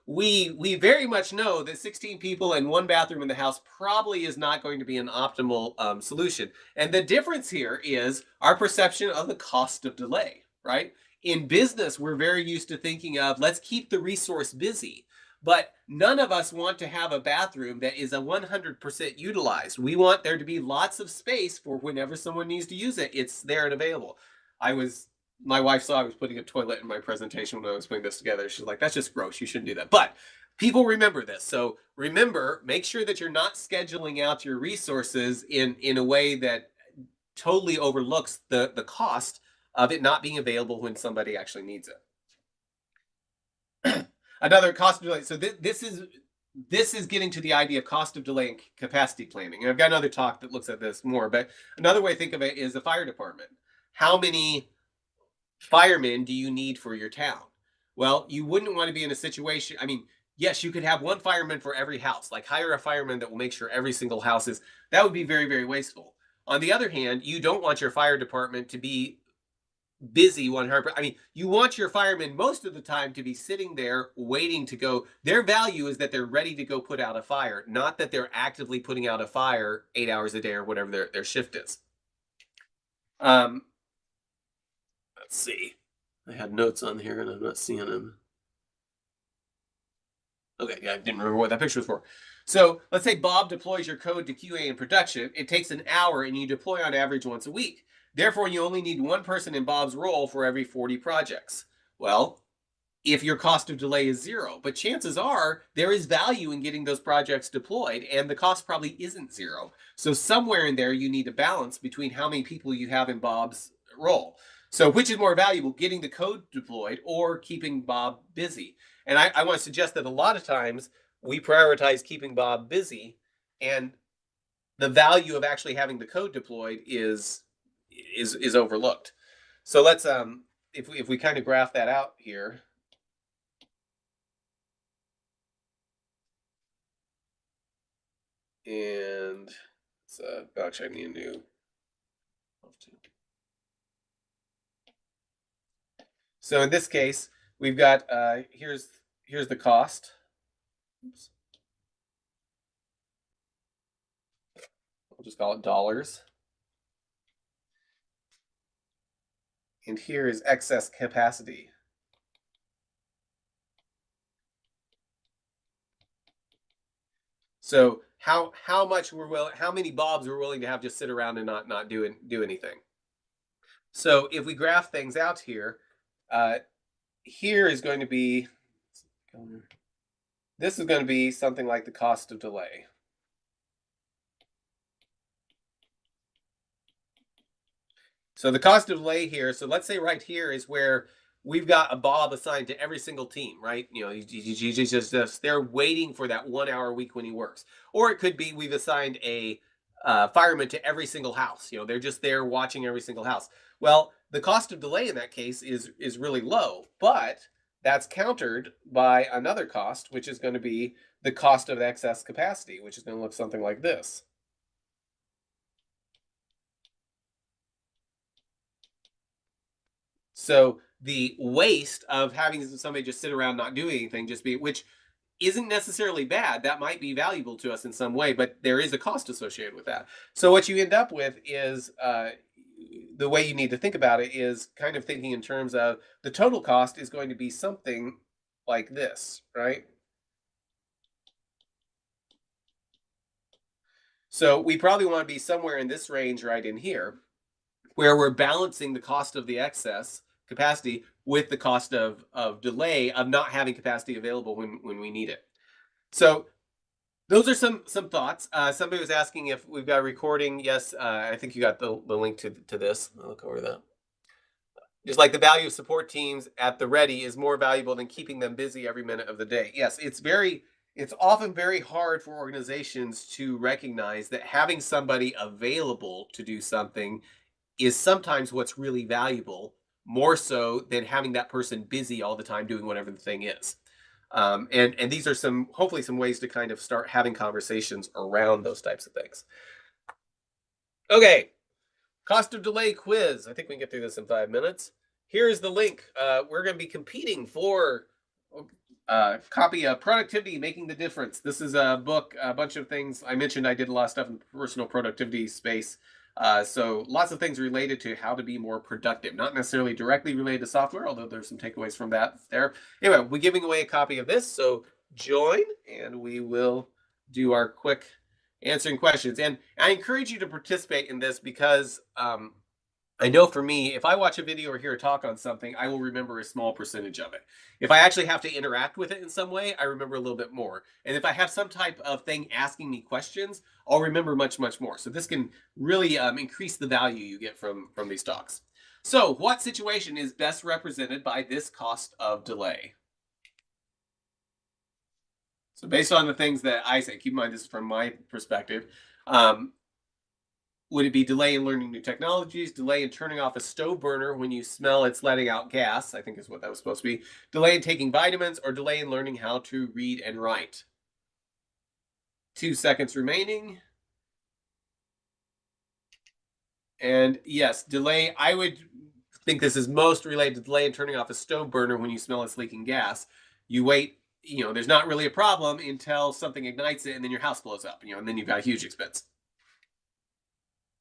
we very much know that 16 people and 1 bathroom in the house probably is not going to be an optimal solution. And the difference here is our perception of the cost of delay, right? In business, we're very used to thinking of, let's keep the resource busy. But none of us want to have a bathroom that is a 100% utilized. We want there to be lots of space for whenever someone needs to use it. It's there and available. My wife saw I was putting a toilet in my presentation when I was putting this together. She's like, that's just gross. You shouldn't do that. But people remember this. So remember, make sure that you're not scheduling out your resources in a way that totally overlooks the cost of it not being available when somebody actually needs it. Another cost of delay. So this is getting to the idea of cost of delay and capacity planning. And I've got another talk that looks at this more, but another way to think of it is the fire department. How many firemen do you need for your town? Well, you wouldn't want to be in a situation, I mean, yes, you could have one fireman for every house, like hire a fireman that will make sure every single house is, that would be very, very wasteful. On the other hand, you don't want your fire department to be busy 100%. I mean, you want your firemen most of the time to be sitting there waiting to go. Their value is that they're ready to go put out a fire, not that they're actively putting out a fire 8 hours a day or whatever their shift is. Let's see. I had notes on here and I'm not seeing them. Okay, yeah, I didn't remember what that picture was for. So let's say Bob deploys your code to QA in production. It takes an hour and you deploy on average once a week. Therefore, you only need one person in Bob's role for every 40 projects. Well, if your cost of delay is 0, but chances are there is value in getting those projects deployed and the cost probably isn't 0. So somewhere in there, you need a balance between how many people you have in Bob's role. So which is more valuable, getting the code deployed or keeping Bob busy? And I want to suggest that a lot of times we prioritize keeping Bob busy, and the value of actually having the code deployed is overlooked. So let's if we kind of graph that out here. And it's actually I need a new. So in this case, we've got here's the cost. Oops. We'll just call it dollars. And here is excess capacity. So how much how many Bobs we're willing to have just sit around and not do anything. So if we graph things out here, here is going to be, this is going to be something like the cost of delay. So the cost of delay here, so let's say right here is where we've got a Bob assigned to every single team, right? You know, he's just they're waiting for that 1 hour a week when he works. Or it could be we've assigned a fireman to every single house. You know, they're just there watching every single house. Well, the cost of delay in that case is really low, but that's countered by another cost, which is going to be the cost of excess capacity, which is going to look something like this. So the waste of having somebody just sit around not doing anything, which isn't necessarily bad. That might be valuable to us in some way, but there is a cost associated with that. So what you end up with is the way you need to think about it is kind of thinking in terms of the total cost is going to be something like this, right? So we probably want to be somewhere in this range right in here, where we're balancing the cost of the excess capacity with the cost of delay of not having capacity available when we need it. So those are some thoughts. Somebody was asking if we've got a recording. Yes, I think you got the link to this. I'll look over that. Just like the value of support teams at the ready is more valuable than keeping them busy every minute of the day. Yes, it's often very hard for organizations to recognize that having somebody available to do something is sometimes what's really valuable, more so than having that person busy all the time doing whatever the thing is. And these are hopefully some ways to kind of start having conversations around those types of things. Okay, cost of delay quiz. I think we can get through this in 5 minutes. Here's the link. We're going to be competing for a copy of Productivity, Making the Difference. This is a book, a bunch of things. I mentioned I did a lot of stuff in the personal productivity space. So lots of things related to how to be more productive, not necessarily directly related to software, although there's some takeaways from that there. Anyway, we're giving away a copy of this. So join, and we will do our quick answering questions. And I encourage you to participate in this because I know for me, if I watch a video or hear a talk on something, I will remember a small percentage of it. If I actually have to interact with it in some way, I remember a little bit more. And if I have some type of thing asking me questions, I'll remember much, much more. So this can really increase the value you get from these talks. So what situation is best represented by this cost of delay? So based on the things that I say, keep in mind this is from my perspective, would it be delay in learning new technologies, delay in turning off a stove burner when you smell it's letting out gas, I think is what that was supposed to be, delay in taking vitamins, or delay in learning how to read and write? 2 seconds remaining. And yes, delay, I would think this is most related to delay in turning off a stove burner when you smell it's leaking gas. You wait, there's not really a problem until something ignites it and then your house blows up, and then you've got a huge expense.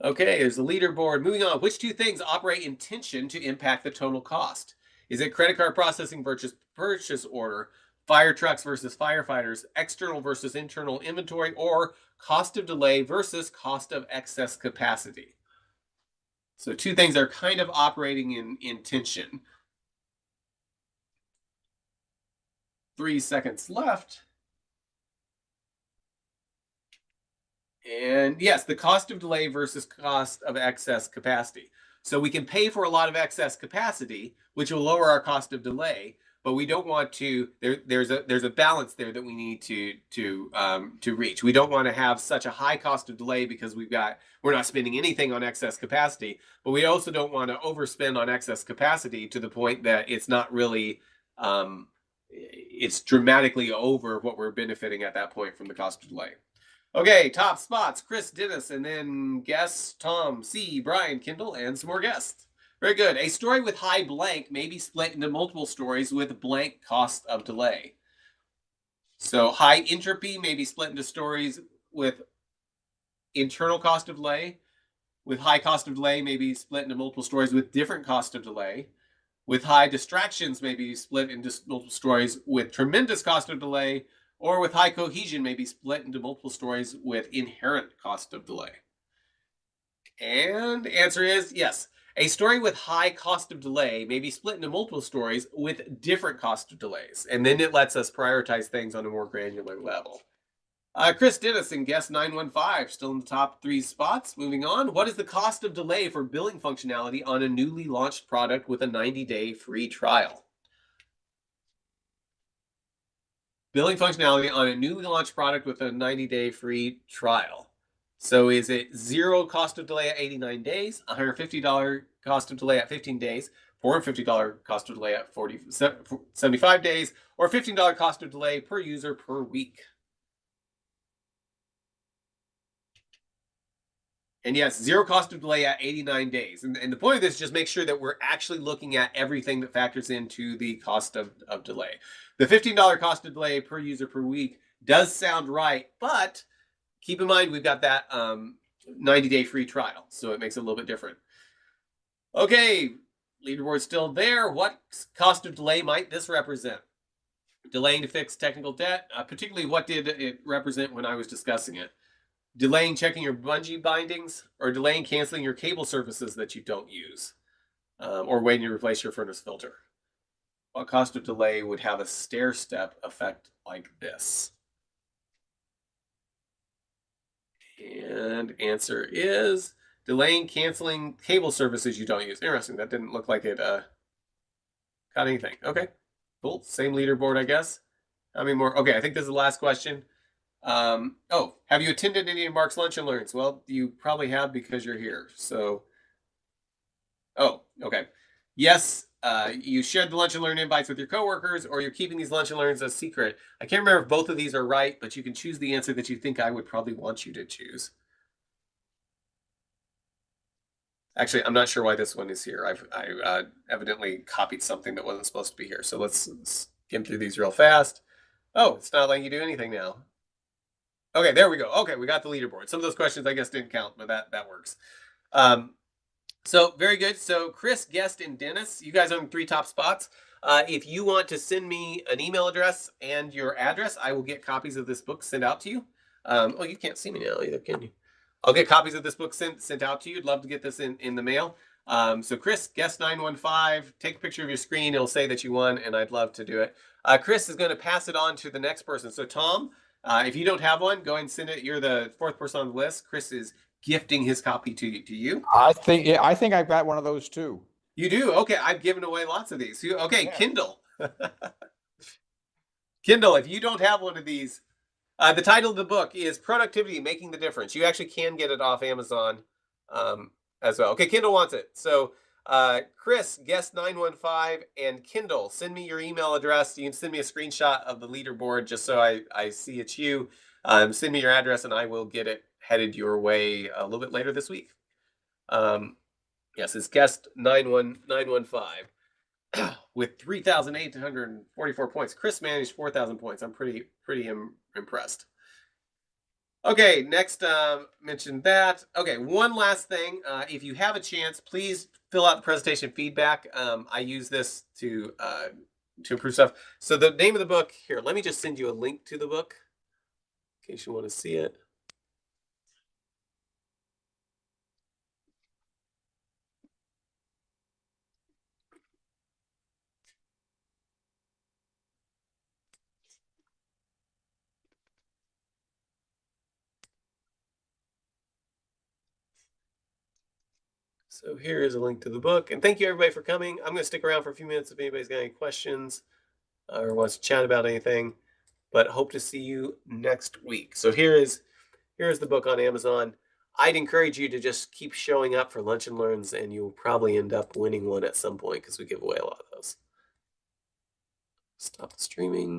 Okay, there's the leaderboard. Moving on, which two things operate in tension to impact the total cost? Is it credit card processing versus purchase order, fire trucks versus firefighters, external versus internal inventory, or cost of delay versus cost of excess capacity? So two things are kind of operating in tension. 3 seconds left. And yes, the cost of delay versus cost of excess capacity. So we can pay for a lot of excess capacity, which will lower our cost of delay, but we don't want to. There's a balance there that we need to reach. We don't want to have such a high cost of delay because we're not spending anything on excess capacity, but we also don't want to overspend on excess capacity to the point that it's not really it's dramatically over what we're benefiting at that point from the cost of delay. Okay, top spots, Chris, Dennis, and then guests, Tom, C, Brian, Kendall, and some more guests. Very good. A story with high blank may be split into multiple stories with blank cost of delay. So high entropy may be split into stories with internal cost of delay. With high cost of delay may be split into multiple stories with different cost of delay. With high distractions may be split into multiple stories with tremendous cost of delay. Or with high cohesion may be split into multiple stories with inherent cost of delay. And the answer is yes. A story with high cost of delay may be split into multiple stories with different cost of delays. And then it lets us prioritize things on a more granular level. Chris Dennis and guest 915 still in the top 3 spots. Moving on. What is the cost of delay for billing functionality on a newly launched product with a 90-day free trial? Billing functionality on a newly launched product with a 90-day free trial. So is it 0 cost of delay at 89 days, $150 cost of delay at 15 days, $450 cost of delay at 75 days, or $15 cost of delay per user per week? And yes, 0 cost of delay at 89 days. And the point of this is just make sure that we're actually looking at everything that factors into the cost of delay. The $15 cost of delay per user per week does sound right, but keep in mind we've got that 90-day free trial, so it makes it a little bit different. Okay, leaderboard still there. What cost of delay might this represent? Delaying to fix technical debt, particularly what did it represent when I was discussing it? Delaying checking your bungee bindings, or delaying canceling your cable services that you don't use, or waiting to replace your furnace filter. What cost of delay would have a stair-step effect like this? And answer is delaying canceling cable services you don't use. Interesting. That didn't look like it got anything. Okay, cool. Same leaderboard, I guess. How many more? Okay, I think this is the last question. Have you attended any of Mark's Lunch and Learns? Well, you probably have because you're here. So, okay. Yes, you shared the Lunch and Learn invites with your coworkers, or you're keeping these Lunch and Learns a secret. I can't remember if both of these are right, but you can choose the answer that you think I would probably want you to choose. Actually, I'm not sure why this one is here. I evidently copied something that wasn't supposed to be here. So let's skim through these real fast. Oh, it's not letting you do anything now. Okay, there we go. Okay, we got the leaderboard. Some of those questions I guess didn't count, but that works. So very good. So Chris, Guest, and Dennis, you guys own 3 top spots. If you want to send me an email address and your address, I will get copies of this book sent out to you. Oh, you can't see me now either, can you? I'll get copies of this book sent out to you. I'd love to get this in the mail. So Chris, guest 915, take a picture of your screen. It'll say that you won, and I'd love to do it. Chris is going to pass it on to the next person. So Tom, if you don't have one, go ahead and send it. You're the fourth person on the list. Chris is gifting his copy to you. I think I've got one of those too. You do? Okay, I've given away lots of these. Okay, yeah. Kindle. Kindle, if you don't have one of these, the title of the book is Productivity, Making the Difference. You actually can get it off Amazon as well. Okay, Kindle wants it. So Chris, guest 915, and Kindle, send me your email address. You can send me a screenshot of the leaderboard just so I see it's you. Send me your address and I will get it headed your way a little bit later this week. Yes, it's guest 915 with 3,844 points. Chris managed 4,000 points. I'm pretty impressed. Okay, next, mentioned that. Okay, one last thing. If you have a chance, please fill out the presentation feedback. I use this to improve stuff. So the name of the book here, let me just send you a link to the book in case you want to see it. So here is a link to the book. And thank you everybody for coming. I'm going to stick around for a few minutes if anybody's got any questions or wants to chat about anything, but hope to see you next week. So here's the book on Amazon. I'd encourage you to just keep showing up for Lunch and Learns, and you'll probably end up winning one at some point because we give away a lot of those. Stop the streaming.